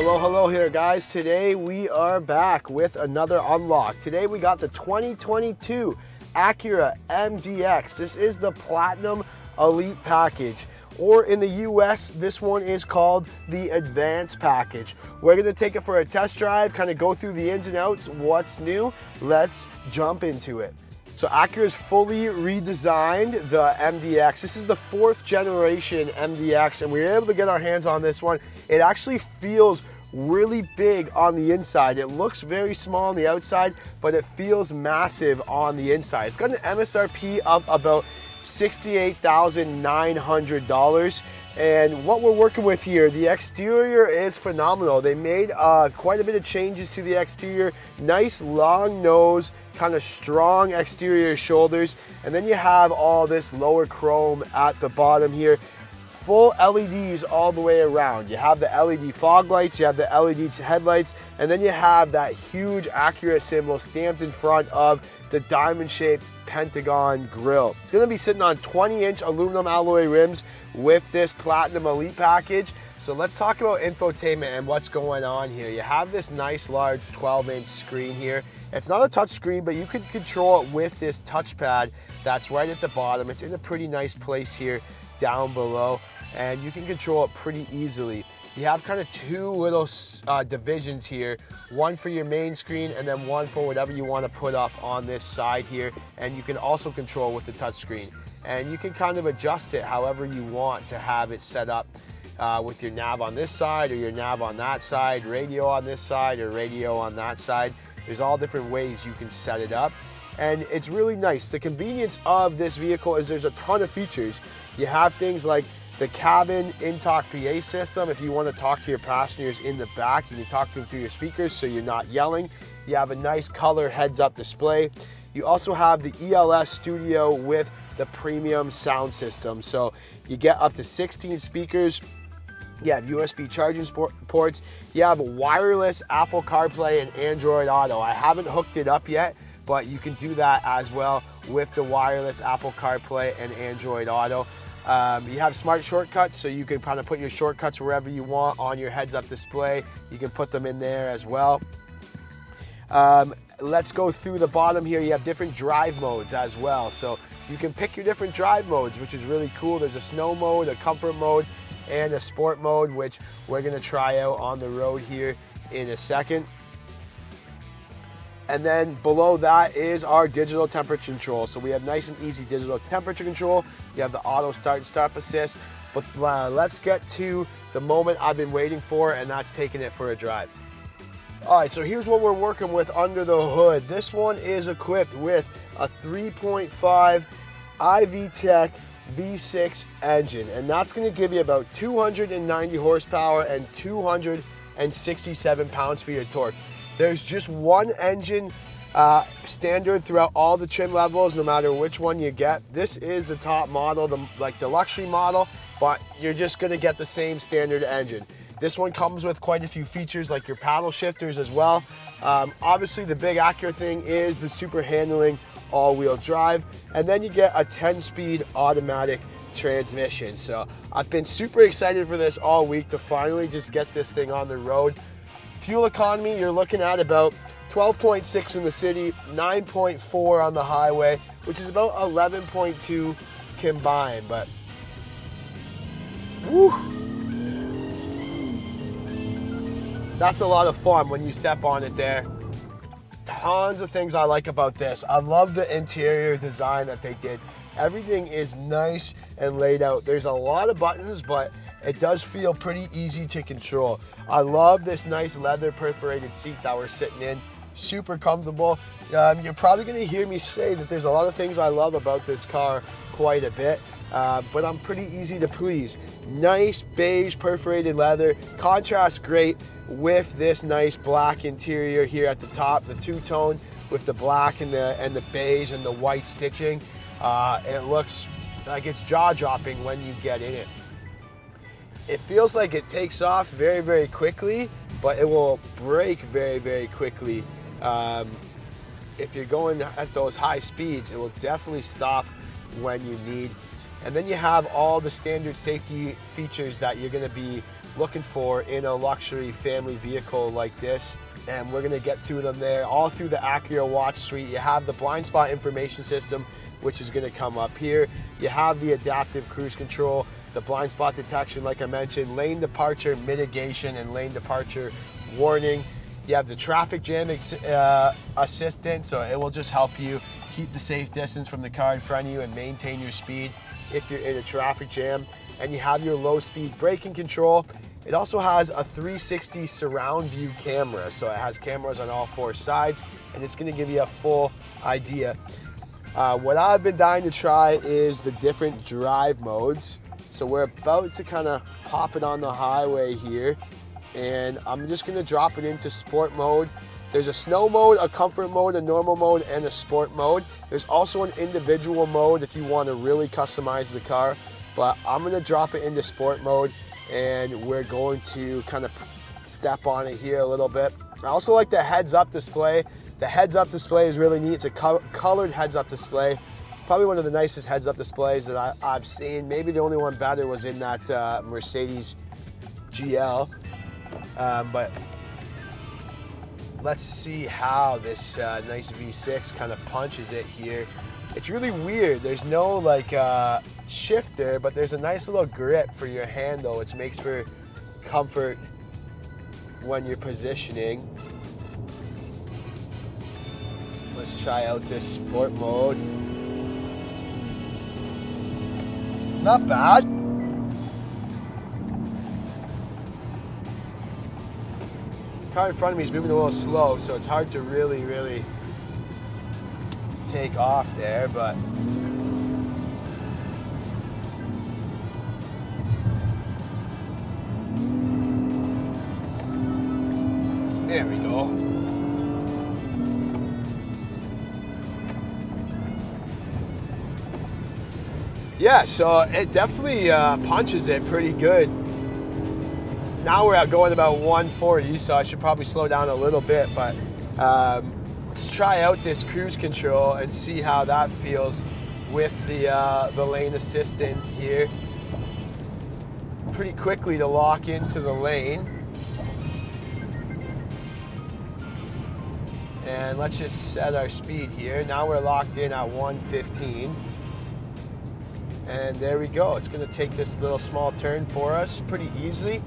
Hello here guys. Today we are back with another unlock. Today we got the 2022 Acura MDX. This is the Platinum Elite Package, or in the US, this one is called the Advanced Package. We're gonna take it for a test drive, kind of go through the ins and outs, what's new. Let's jump into it. So Acura's fully redesigned the MDX. This is the 4th generation MDX, and we were able to get our hands on this one. It actually feels really big on the inside. It looks very small on the outside, but it feels massive on the inside. It's got an MSRP of about $68,900. And what we're working with here, the exterior is phenomenal. They made quite a bit of changes to the exterior. Nice long nose, kind of strong exterior shoulders. And then you have all this lower chrome at the bottom here. Full LEDs all the way around. You have the LED fog lights, you have the LED headlights, and then you have that huge Acura symbol stamped in front of the diamond-shaped Pentagon grille. It's gonna be sitting on 20-inch aluminum alloy rims with this Platinum Elite Package. So let's talk about infotainment and what's going on here. You have this nice large 12-inch screen here. It's not a touch screen, but you can control it with this touchpad that's right at the bottom. It's in a pretty nice place here down below, and you can control it pretty easily. You have kind of two little divisions here, one for your main screen and then one for whatever you want to put up on this side here, and you can also control with the touch screen. And you can kind of adjust it however you want to have it set up with your nav on this side or your nav on that side, radio on this side or radio on that side. There's all different ways you can set it up. And it's really nice. The convenience of this vehicle is there's a ton of features. You have things like the CabinTalk PA system. If you want to talk to your passengers in the back, you can talk to them through your speakers so you're not yelling. You have a nice color heads-up display. You also have the ELS Studio with the premium sound system. So you get up to 16 speakers. You have USB charging ports. You have wireless Apple CarPlay and Android Auto. I haven't hooked it up yet, but you can do that as well with the wireless Apple CarPlay and Android Auto. You have smart shortcuts, so you can kind of put your shortcuts wherever you want on your heads-up display. You can put them in there as well. Let's go through the bottom here. You have different drive modes as well, so you can pick your different drive modes, which is really cool. There's a snow mode, a comfort mode, and a sport mode, which we're gonna try out on the road here in a second. And then below that is our digital temperature control. So we have nice and easy digital temperature control. You have the auto start and stop assist. But let's get to the moment I've been waiting for, and that's taking it for a drive. All right, so here's what we're working with under the hood. This one is equipped with a 3.5 i-VTEC V6 engine, and that's gonna give you about 290 horsepower and 267 pounds-feet of torque. There's just one engine standard throughout all the trim levels, no matter which one you get. This is the top model, the luxury model, but you're just gonna get the same standard engine. This one comes with quite a few features like your paddle shifters as well. Obviously the big Acura thing is the super handling all-wheel drive, and then you get a 10-speed automatic transmission. So I've been super excited for this all week to finally just get this thing on the road. Fuel economy, you're looking at about 12.6 in the city, 9.4 on the highway, which is about 11.2 combined, but whew, that's a lot of fun when you step on it there. Tons of things I like about this. I love the interior design that they did. Everything is nice and laid out. There's a lot of buttons, but it does feel pretty easy to control. I love this nice leather perforated seat that we're sitting in. Super comfortable. You're probably gonna hear me say that there's a lot of things I love about this car quite a bit, but I'm pretty easy to please. Nice beige perforated leather, contrasts great with this nice black interior here at the top, the two-tone with the black and the beige and the white stitching. It looks like it's jaw-dropping when you get in it. It feels like it takes off very, very quickly, but it will brake very, very quickly. If you're going at those high speeds, it will definitely stop when you need. And then you have all the standard safety features that you're going to be looking for in a luxury family vehicle like this. And we're gonna get to them there. All through the Acura watch suite, you have the blind spot information system, which is gonna come up here. You have the adaptive cruise control, the blind spot detection, like I mentioned, lane departure mitigation and lane departure warning. You have the traffic jam assistant, so it will just help you keep the safe distance from the car in front of you and maintain your speed if you're in a traffic jam. And you have your low speed braking control. It also has a 360 surround view camera, so it has cameras on all 4 sides, and it's gonna give you a full idea. What I've been dying to try is the different drive modes. So we're about to kind of pop it on the highway here, and I'm just gonna drop it into sport mode. There's a snow mode, a comfort mode, a normal mode, and a sport mode. There's also an individual mode if you want to really customize the car, but I'm gonna drop it into sport mode, and we're going to kind of step on it here a little bit. I also like the heads-up display. The heads-up display is really neat. It's a colored heads-up display. Probably one of the nicest heads-up displays that I've seen. Maybe the only one better was in that Mercedes GL. But let's see how this nice V6 kind of punches it here. It's really weird. There's no like shifter, but there's a nice little grip for your handle, which makes for comfort when you're positioning. Let's try out this sport mode. Not bad. Car in front of me is moving a little slow, so it's hard to really take off there, but there we go. Yeah, so it definitely punches it pretty good. Now we're going about 140, so I should probably slow down a little bit, but let's try out this cruise control and see how that feels with the lane assistant here. Pretty quickly to lock into the lane. And let's just set our speed here. Now we're locked in at 115. And there we go. It's gonna take this little small turn for us pretty easily.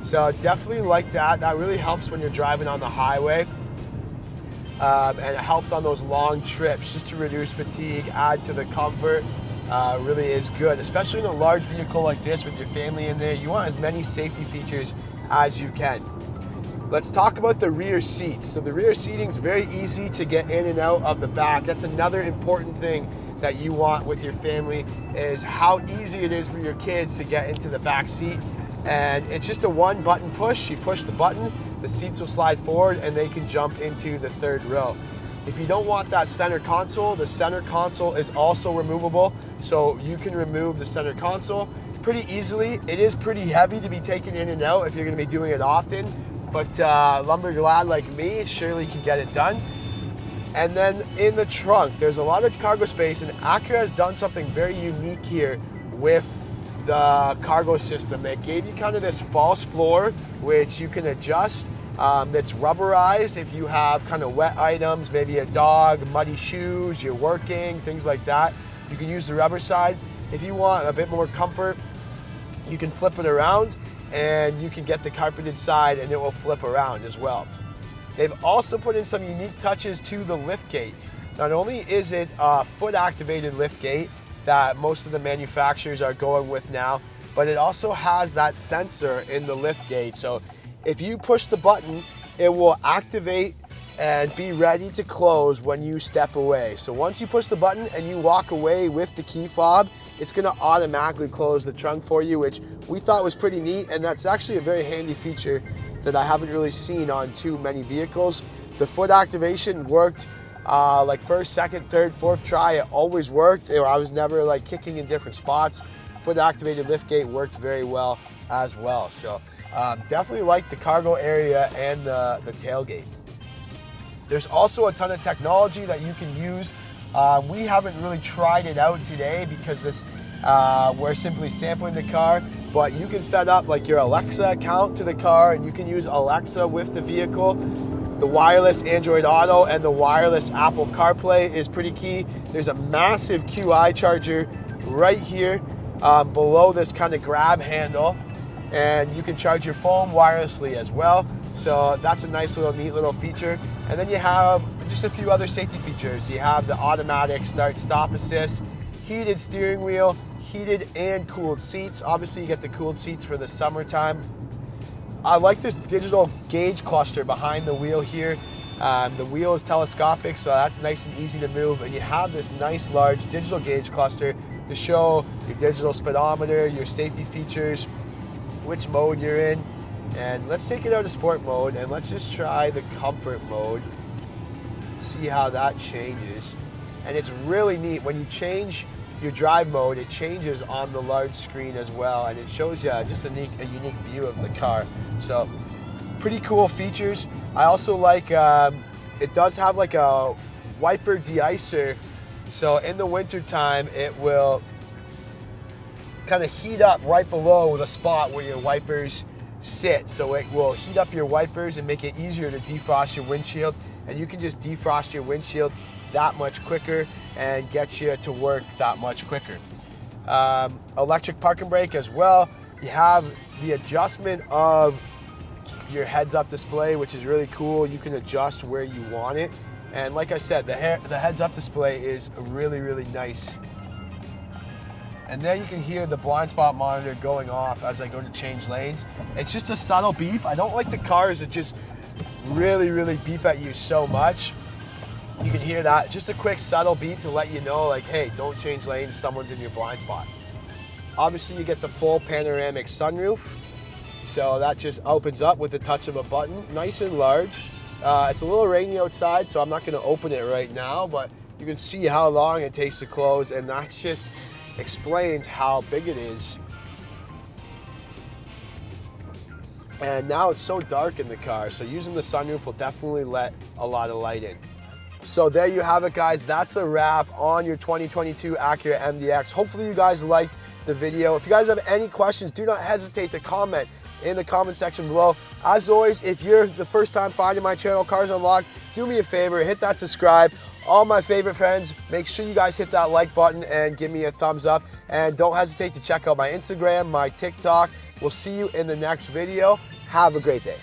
So definitely like that. That really helps when you're driving on the highway. And it helps on those long trips just to reduce fatigue, add to the comfort. Really is good, especially in a large vehicle like this with your family in there. You want as many safety features as you can. Let's talk about the rear seats. So the rear seating is very easy to get in and out of the back. That's another important thing that you want with your family, is how easy it is for your kids to get into the back seat. And it's just a 1-button push. You push the button, the seats will slide forward and they can jump into the 3rd row. If you don't want that center console, the center console is also removable. So you can remove the center console pretty easily. It is pretty heavy to be taken in and out if you're gonna be doing it often, but lumberglad like me surely can get it done. And then in the trunk, there's a lot of cargo space, and Acura has done something very unique here with the cargo system. They gave you kind of this false floor, which you can adjust. That's rubberized if you have kind of wet items, maybe a dog, muddy shoes, you're working, things like that. You can use the rubber side. If you want a bit more comfort, you can flip it around and you can get the carpeted side and it will flip around as well. They've also put in some unique touches to the liftgate. Not only is it a foot-activated liftgate that most of the manufacturers are going with now, but it also has that sensor in the liftgate. So if you push the button, it will activate and be ready to close when you step away. So once you push the button and you walk away with the key fob, it's gonna automatically close the trunk for you, which we thought was pretty neat, and that's actually a very handy feature that I haven't really seen on too many vehicles. The foot activation worked like 1st, 2nd, 3rd, 4th try. It always worked. I was never like kicking in different spots. Foot activated liftgate worked very well as well. So definitely like the cargo area and the tailgate. There's also a ton of technology that you can use. We haven't really tried it out today because this We're simply sampling the car, but you can set up like your Alexa account to the car, and you can use Alexa with the vehicle. The wireless Android Auto and the wireless Apple CarPlay is pretty key. There's a massive QI charger right here below this kind of grab handle, and you can charge your phone wirelessly as well. So that's a nice little neat little feature. And then you have just a few other safety features. You have the automatic start stop assist, heated steering wheel, heated and cooled seats. Obviously you get the cooled seats for the summertime. I like this digital gauge cluster behind the wheel here. The wheel is telescopic, so that's nice and easy to move. And you have this nice large digital gauge cluster to show your digital speedometer, your safety features, which mode you're in. And let's take it out of sport mode and let's just try the comfort mode. See how that changes. And it's really neat when you change your drive mode, it changes on the large screen as well, and it shows you just a unique view of the car. So pretty cool features. I also like it does have like a wiper de-icer, so in the winter time it will kind of heat up right below the spot where your wipers sit, so it will heat up your wipers and make it easier to defrost your windshield, and you can just defrost your windshield that much quicker and get you to work that much quicker. Electric parking brake as well. You have the adjustment of your heads-up display, which is really cool. You can adjust where you want it, and like I said, the heads-up display is really, really nice. And then you can hear the blind spot monitor going off as I go to change lanes. It's just a subtle beep. I don't like the cars that just really, really beep at you so much. You can hear that, just a quick subtle beep to let you know, like, hey, don't change lanes, someone's in your blind spot. Obviously you get the full panoramic sunroof, so that just opens up with the touch of a button, nice and large. It's a little rainy outside, so I'm not gonna open it right now, but you can see how long it takes to close, and that just explains how big it is. And now it's so dark in the car, so using the sunroof will definitely let a lot of light in. So there you have it, guys. That's a wrap on your 2022 Acura MDX. Hopefully you guys liked the video. If you guys have any questions, do not hesitate to comment in the comment section below. As always, if you're the first time finding my channel, Cars Unlocked, do me a favor, hit that subscribe. All my favorite friends, make sure you guys hit that like button and give me a thumbs up. And don't hesitate to check out my Instagram, my TikTok. We'll see you in the next video. Have a great day.